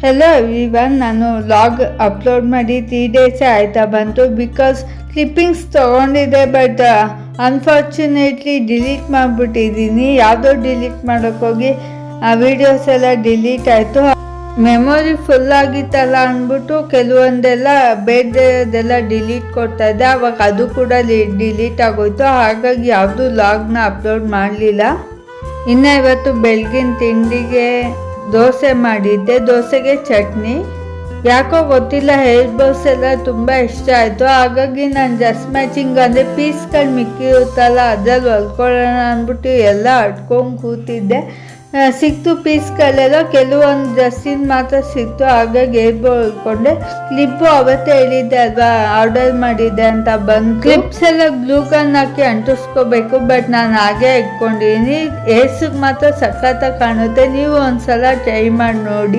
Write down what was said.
Hello everyone, ನಾನು log upload ಮಾಡಿ 3 ಡೇಸೇ ಆಯ್ತಾ ಬಂತು. ಬಿಕಾಸ್ ಕ್ಲಿಪ್ಪಿಂಗ್ಸ್ ತೊಗೊಂಡಿದ್ದೆ, ಬಟ್ ಅನ್ಫಾರ್ಚುನೇಟ್ಲಿ ಡಿಲೀಟ್ ಮಾಡಿಬಿಟ್ಟಿದ್ದೀನಿ. ಯಾವುದೋ ಡಿಲೀಟ್ ಮಾಡೋಕ್ಕೋಗಿ ಆ ವಿಡಿಯೋಸ್ ಎಲ್ಲ ಡಿಲೀಟ್ ಆಯಿತು. ಮೆಮೊರಿ ಫುಲ್ ಆಗಿತ್ತಲ್ಲ ಅಂದ್ಬಿಟ್ಟು ಕೆಲವೊಂದೆಲ್ಲ ಬೇಡದೆಲ್ಲ ಡಿಲೀಟ್ ಕೊಡ್ತಾ ಇದ್ದೆ. ಅವಾಗ ಅದು ಕೂಡ ಡಿಲೀಟ್ ಆಗೋಯ್ತು. ಹಾಗಾಗಿ ಯಾವುದೂ ಲಾಗ್ನ ಅಪ್ಲೋಡ್ ಮಾಡಲಿಲ್ಲ. ಇನ್ನು ಇವತ್ತು ಬೆಳಗಿನ ತಿಂಡಿಗೆ ದೋಸೆ ಮಾಡಿದ್ದೆ. ದೋಸೆಗೆ ಚಟ್ನಿ. ಯಾಕೋ ಗೊತ್ತಿಲ್ಲ, ಹೇರ್ ಬಾಸ್ ಎಲ್ಲ ತುಂಬ ಇಷ್ಟ ಆಯಿತು. ಹಾಗಾಗಿ ನಾನು ಜಸ್ಟ್ ಮ್ಯಾಚಿಂಗ್ ಅಂದರೆ ಪೀಸ್ಗಳು ಮಿಕ್ಕಿರುತ್ತಲ್ಲ ಅದ್ರಲ್ಲಿ ಹೊಲ್ಕೊಳ್ಳೋಣ ಅಂದ್ಬಿಟ್ಟು ಎಲ್ಲ ಅಟ್ಕೊಂಡು ಕೂತಿದ್ದೆ. ಸಿಕ್ತು ಪೀಸ್ಗಳೆಲ್ಲ, ಕೆಲವೊಂದು ಡ್ರೆಸ್ಸಿನ ಮಾತ್ರ ಸಿಕ್ತು. ಹಾಗಾಗಿ ಹೇರ್ ಬಾಲ್ ಹೊಲ್ಕೊಂಡೆ. ಕ್ಲಿಪ್ಪು ಅವತ್ತೇ ಹೇಳಿದ್ದೆ ಅಲ್ವಾ ಆರ್ಡರ್ ಮಾಡಿದ್ದೆ ಅಂತ ಬಂದು. ಕ್ಲಿಪ್ಸ್ ಎಲ್ಲ ಗ್ಲೂಗನ್ ಹಾಕಿ ಅಂಟಿಸ್ಕೋಬೇಕು, ಬಟ್ ನಾನು ಹಾಗೆ ಇಟ್ಕೊಂಡಿದ್ದೀನಿ. ಹೇರ್ಸಿಗೆ ಮಾತ್ರ ಸಖತ್ತಾಗಿ ಕಾಣುತ್ತೆ. ನೀವು ಒಂದ್ಸಲ ಟ್ರೈ ಮಾಡಿ ನೋಡಿ.